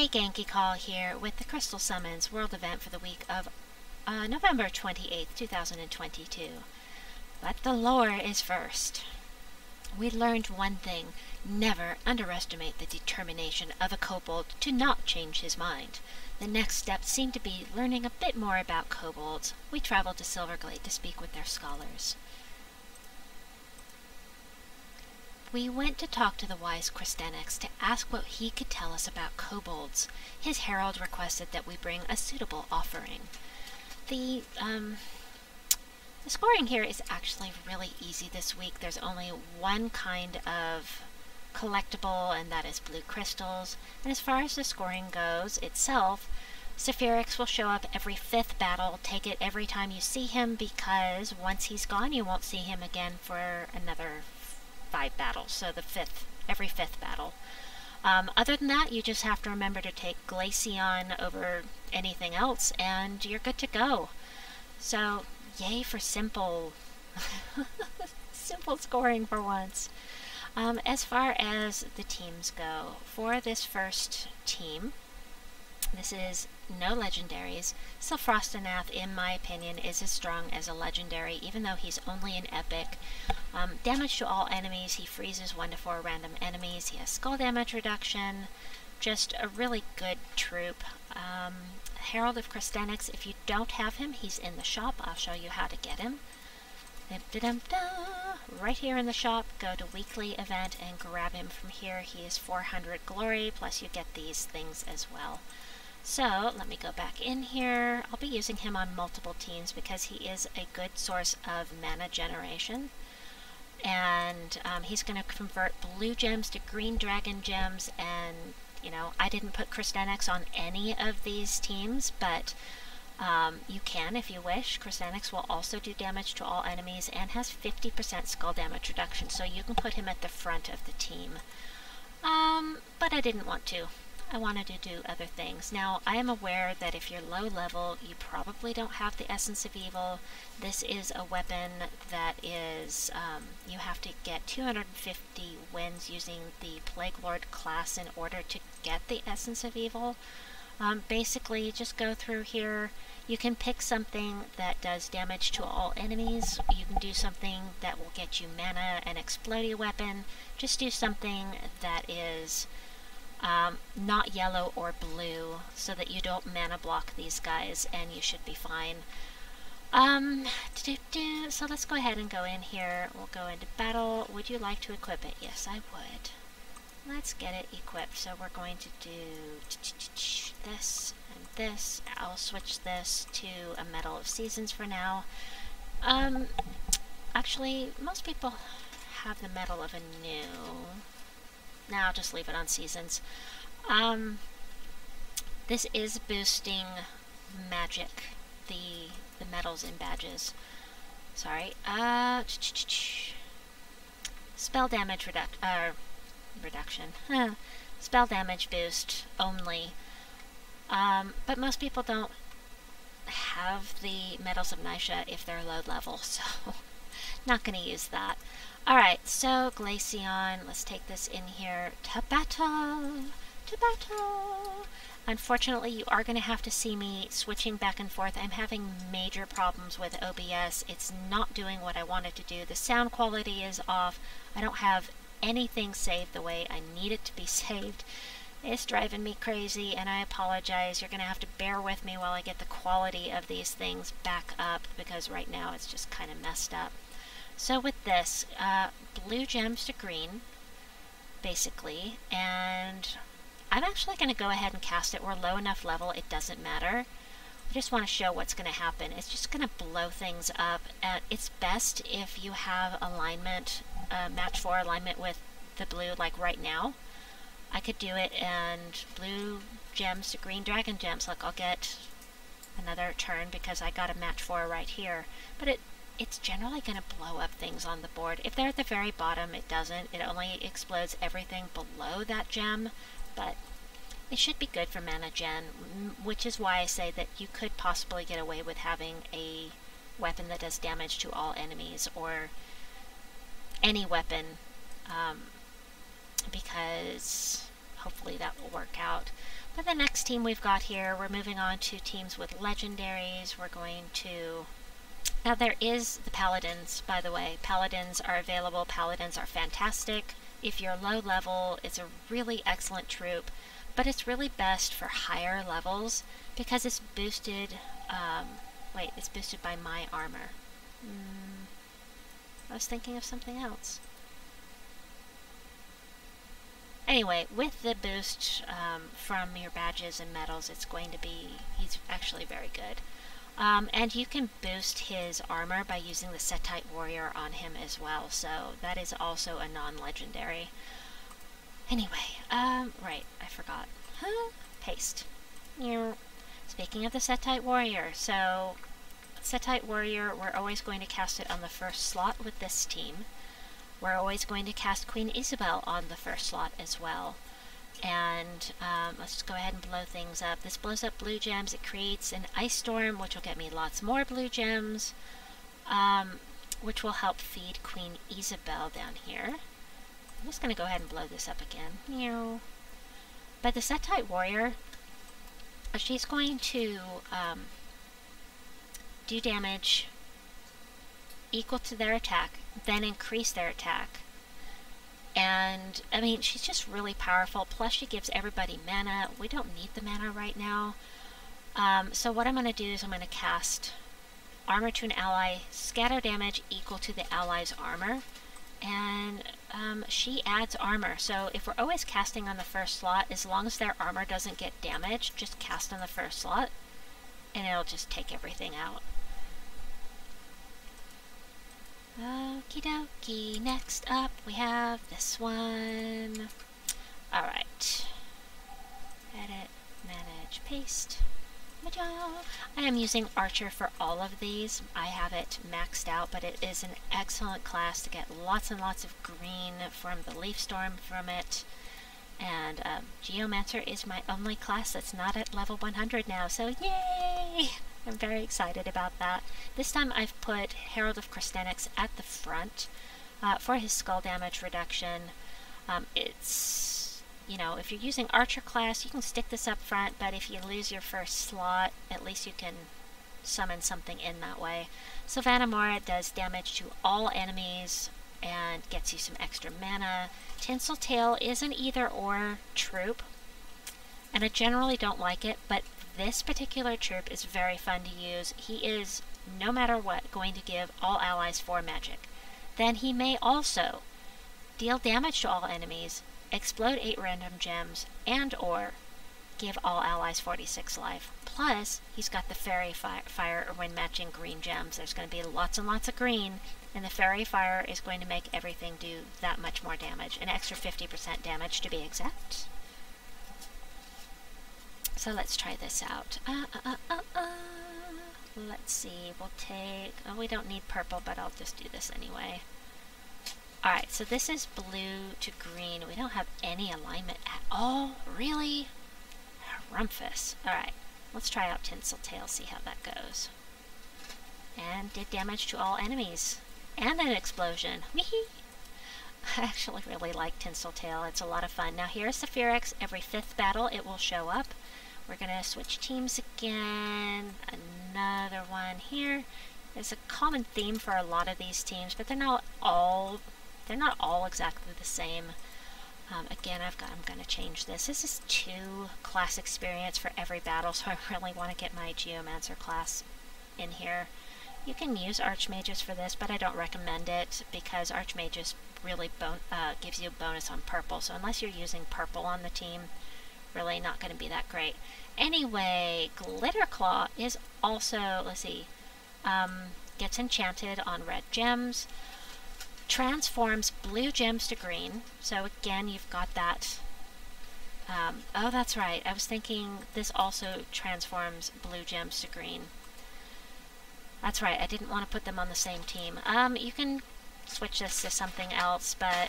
Hey, Genki Call here with the Crystal Summons World Event for the week of November 28th, 2022. But the lore is first. We learned one thing: never underestimate the determination of a kobold to not change his mind. The next step seemed to be learning a bit more about kobolds. We traveled to Silverglade to speak with their scholars. We went to talk to the wise Krystenax to ask what he could tell us about kobolds. His herald requested that we bring a suitable offering. The scoring here is actually really easy this week. There's only one kind of collectible, and that is blue crystals. And as far as the scoring goes itself, Saphirix will show up every 5th battle. Take it every time you see him, because once he's gone, you won't see him again for another 5 battles, so every 5th battle. Other than that, you just have to remember to take Glaceon over anything else, and you're good to go. So, yay for simple, simple scoring for once. As far as the teams go, for this first team, this is no legendaries. Sylfrostenath, in my opinion, is as strong as a legendary, even though he's only an epic. Damage to all enemies, he freezes 1 to 4 random enemies. He has skull damage reduction. Just a really good troop. Herald of Krystenax, if you don't have him, he's in the shop. I'll show you how to get him. Right here in the shop, go to weekly event and grab him from here. He is 400 glory, plus you get these things as well. So, let me go back in here. I'll be using him on multiple teams because he is a good source of mana generation. And he's going to convert blue gems to green dragon gems, and, you know, I didn't put Krystenax on any of these teams, but you can if you wish. Krystenax will also do damage to all enemies and has 50% skull damage reduction, so you can put him at the front of the team. But I didn't want to. I wanted to do other things. Now, I am aware that if you're low level, you probably don't have the Essence of Evil. This is a weapon that is, you have to get 250 wins using the Plague Lord class in order to get the Essence of Evil. Basically, just go through here. You can pick something that does damage to all enemies. You can do something that will get you mana, an explodey weapon. Just do something that is not yellow or blue, so that you don't mana block these guys, and you should be fine. So let's go ahead and go in here. We'll go into battle. Would you like to equip it? Yes, I would. Let's get it equipped. So we're going to do this and this. I'll switch this to a Medal of Seasons for now. Actually, most people have the Medal of Anew. Now I'll just leave it on Seasons. This is boosting magic, the medals and badges. Sorry. Spell damage reduction. Spell damage boost only. But most people don't have the Medals of Nisha if they're low level, so not going to use that. Alright, so Glaceon, let's take this in here to battle! To battle! Unfortunately, you are going to have to see me switching back and forth. I'm having major problems with OBS. It's not doing what I wanted to do. The sound quality is off. I don't have anything saved the way I need it to be saved. It's driving me crazy, and I apologize. You're going to have to bear with me while I get the quality of these things back up, because right now it's just kind of messed up. So with this, blue gems to green, basically, and I'm actually going to go ahead and cast it. We're low enough level, it doesn't matter. I just want to show what's going to happen. It's just going to blow things up. It's best if you have alignment, match 4 alignment with the blue, like right now. I could do it, and blue gems to green dragon gems. Like, I'll get another turn because I got a match 4 right here. But it's generally going to blow up things on the board. If they're at the very bottom, it doesn't. It only explodes everything below that gem, but it should be good for mana gen, which is why I say that you could possibly get away with having a weapon that does damage to all enemies, or any weapon, because hopefully that will work out. But the next team we've got here, we're moving on to teams with legendaries. We're going to... Now there is the paladins, by the way. Paladins are available. Paladins are fantastic. If you're low level, it's a really excellent troop. But it's really best for higher levels because it's boosted... wait, it's boosted by my armor. I was thinking of something else. Anyway, with the boost from your badges and medals, it's going to be... He's actually very good. And you can boost his armor by using the Settite warrior on him as well, so that is also a non-legendary. Anyway, right, I forgot. Paste. Speaking of the Settite warrior, so Settite warrior, we're always going to cast it on the first slot with this team. We're always going to cast Queen Ysabelle on the first slot as well. And let's just go ahead and blow things up. This blows up blue gems. It creates an ice storm, which will get me lots more blue gems, which will help feed Queen Ysabelle down here. I'm just going to go ahead and blow this up again. Meow. But the Settite warrior, she's going to do damage equal to their attack, then increase their attack. And, I mean, she's just really powerful, plus she gives everybody mana. We don't need the mana right now. So what I'm going to do is I'm going to cast Armor to an ally, scatter damage equal to the ally's armor, and she adds armor. So if we're always casting on the first slot, as long as their armor doesn't get damaged, just cast on the first slot, and it'll just take everything out. Okie dokie, next up we have this one. Alright. Edit, manage, paste. I am using Archer for all of these. I have it maxed out, but it is an excellent class to get lots and lots of green from the Leaf Storm from it. And Geomancer is my only class that's not at level 100 now, so yay! I'm very excited about that. This time I've put Herald of Krystenax at the front for his skull damage reduction. It's, you know, if you're using Archer class, you can stick this up front, but if you lose your first slot, at least you can summon something in that way. Sylvanimora does damage to all enemies and gets you some extra mana. Tinseltail is an either-or troop, and I generally don't like it, but this particular troop is very fun to use. He is, no matter what, going to give all allies 4 magic. Then he may also deal damage to all enemies, explode 8 random gems, and or give all allies 46 life. Plus, he's got the Fairy Fire when matching green gems. There's going to be lots and lots of green, and the Fairy Fire is going to make everything do that much more damage. An extra 50% damage to be exact. So let's try this out. Let's see, we'll take... Oh, we don't need purple, but I'll just do this anyway. Alright, so this is blue to green. We don't have any alignment at all? Really? Rumpus. Alright, let's try out Tinseltail, see how that goes. And did damage to all enemies. And an explosion. Whee! I actually really like Tinseltail. It's a lot of fun. Now here's the Phyrex. Every 5th battle it will show up. We're going to switch teams again. Another one here. There's a common theme for a lot of these teams, but they're not all exactly the same. Again, I'm going to change this. This is 2 class experience for every battle, so I really want to get my Geomancer class in here. You can use Archmages for this, but I don't recommend it because Archmages really gives you a bonus on purple. So unless you're using purple on the team, really not going to be that great. Anyway, Glitterclaw is also, let's see, gets enchanted on red gems, transforms blue gems to green. So again, you've got that. Oh, that's right. I was thinking this also transforms blue gems to green. That's right. I didn't want to put them on the same team. You can switch this to something else, but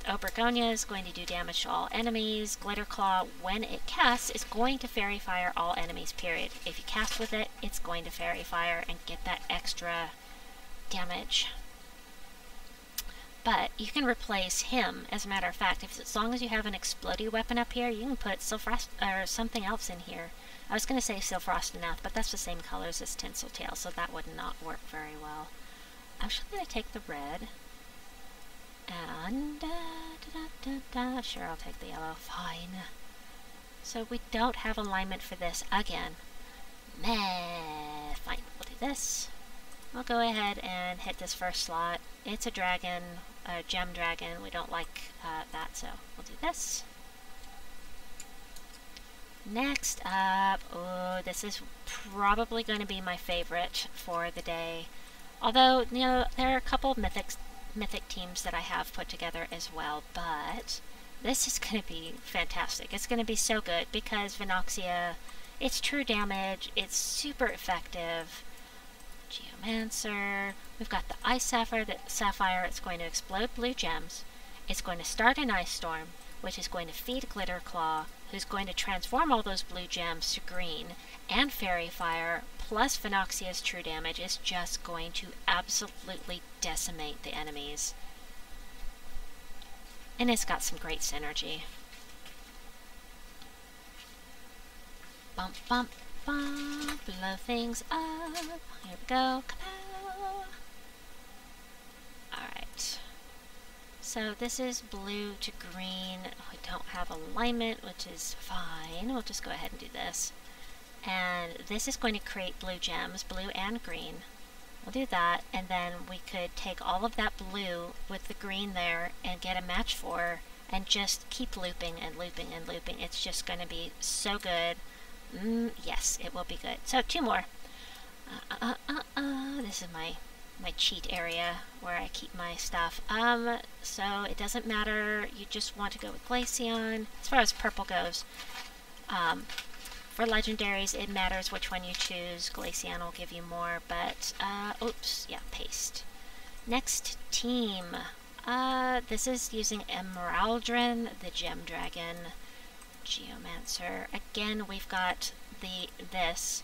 Obregonia is going to do damage to all enemies. Glitterclaw, when it casts, is going to Fairy Fire all enemies, period. If you cast with it, it's going to Fairy Fire and get that extra damage. But you can replace him, as a matter of fact. As long as you have an explodey weapon up here, you can put or something else in here. I was going to say Sylfrostenath, but that's the same colors as Tinseltail, so that would not work very well. I'm actually going to take the red. And, sure, I'll take the yellow. Fine. So we don't have alignment for this again. Meh. Fine, we'll do this. I'll go ahead and hit this first slot. It's a dragon, a gem dragon. We don't like that, so we'll do this. Next up, oh, this is probably going to be my favorite for the day. Although, you know, there are a couple of mythic teams that I have put together as well, but this is going to be fantastic. It's going to be so good because Venoxia, it's true damage, it's super effective. Geomancer, we've got the Ice Sapphire, it's going to explode blue gems. It's going to start an Ice Storm, which is going to feed Glitterclaw, who's going to transform all those blue gems to green, and Fairy Fire, plus Venoxia's true damage is just going to absolutely decimate the enemies. And it's got some great synergy. Bump, bump, bump, blow things up. Here we go. Kapow! Alright. So this is blue to green. We don't have alignment, which is fine. We'll just go ahead and do this. And this is going to create blue gems, blue and green. We'll do that, and then we could take all of that blue with the green there and get a match for, and just keep looping and looping and looping. It's just going to be so good. Yes, it will be good. So 2 more. This is my cheat area where I keep my stuff. So it doesn't matter. You just want to go with Glaceon. As far as purple goes, for Legendaries, it matters which one you choose. Glaceon will give you more, but, oops, yeah, paste. Next team. This is using Emeraldrin, the Gem Dragon. Geomancer. Again, we've got this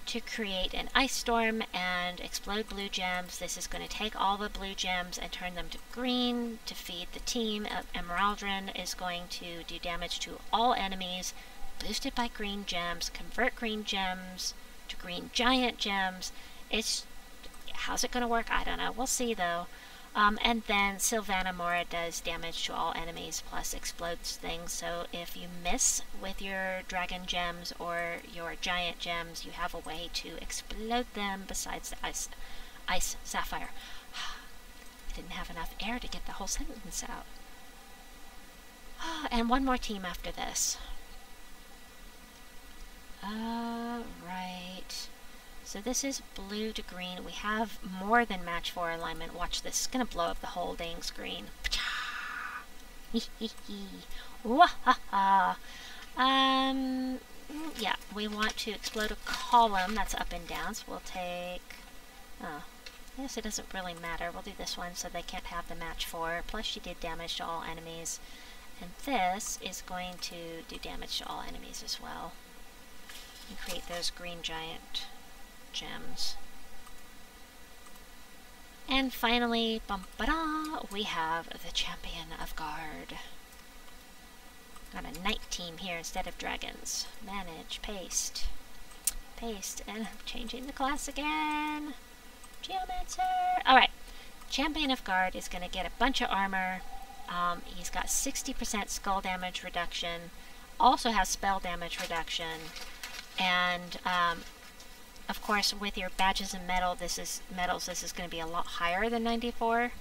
to create an Ice Storm and explode blue gems. This is going to take all the blue gems and turn them to green to feed the team. Emeraldrin is going to do damage to all enemies, boosted by green gems, convert green gems to green giant gems. How's it going to work? I don't know. We'll see though. And then Sylvanimora does damage to all enemies plus explodes things, so if you miss with your dragon gems or your giant gems, you have a way to explode them besides the Ice Sapphire. I didn't have enough air to get the whole sentence out. And one more team after this. Right. So this is blue to green. We have more than match for alignment. Watch this. It's going to blow up the whole dang screen. Yeah, we want to explode a column that's up and down. So we'll take... Oh, I guess it doesn't really matter. We'll do this one so they can't have the match for. Plus she did damage to all enemies. And this is going to do damage to all enemies as well. And create those green giant gems. And finally, we have the Champion of Gaard. Got a knight team here instead of dragons. Manage, paste, and I'm changing the class again. Geomancer! Alright, Champion of Gaard is going to get a bunch of armor. He's got 60% skull damage reduction, also has spell damage reduction, and of course, with your badges and medals, this is going to be a lot higher than 94.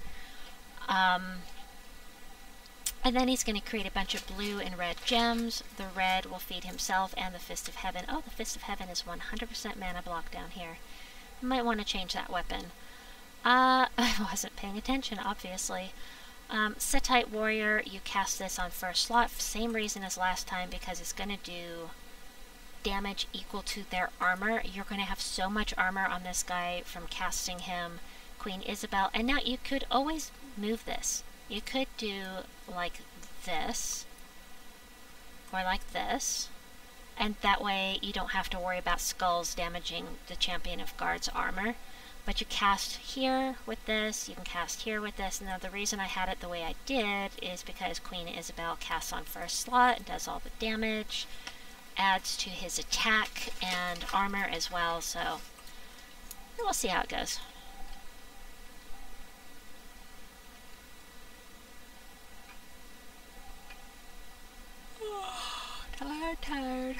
And then he's going to create a bunch of blue and red gems. The red will feed himself and the Fist of Heaven. Oh, the Fist of Heaven is 100% mana block down here. You might want to change that weapon. I wasn't paying attention, obviously. Settite Warrior, you cast this on first slot. Same reason as last time, because it's going to do damage equal to their armor. You're going to have so much armor on this guy from casting him. Queen Ysabelle. And now you could always move this. You could do like this, or like this, and that way you don't have to worry about skulls damaging the Champion of Gaard's armor. But you cast here with this, you can cast here with this. Now the reason I had it the way I did is because Queen Ysabelle casts on first slot and does all the damage, adds to his attack and armor as well, so we'll see how it goes. Tired.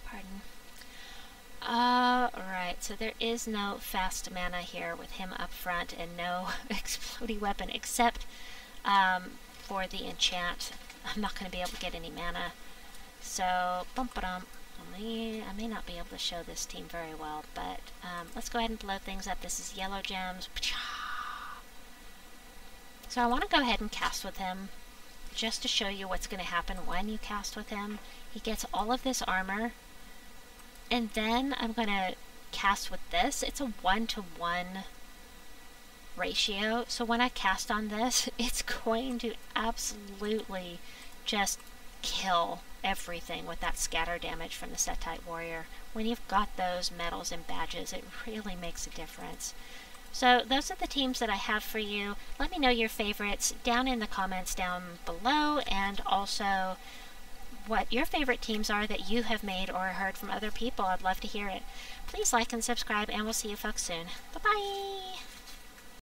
Pardon. Alright, so there is no fast mana here with him up front and no exploding weapon except for the enchant. I'm not going to be able to get any mana. So, bum-ba-dum. I may not be able to show this team very well, but let's go ahead and blow things up. This is yellow gems. So I want to go ahead and cast with him just to show you what's going to happen when you cast with him. He gets all of this armor, and then I'm going to cast with this. It's a 1-to-1 ratio, so when I cast on this, it's going to absolutely just kill everything with that scatter damage from the Settite warrior. When you've got those medals and badges, it really makes a difference. So those are the teams that I have for you. Let me know your favorites down in the comments down below, and also what your favorite teams are that you have made or heard from other people. I'd love to hear it. Please like and subscribe, and we'll see you folks soon. Bye-bye!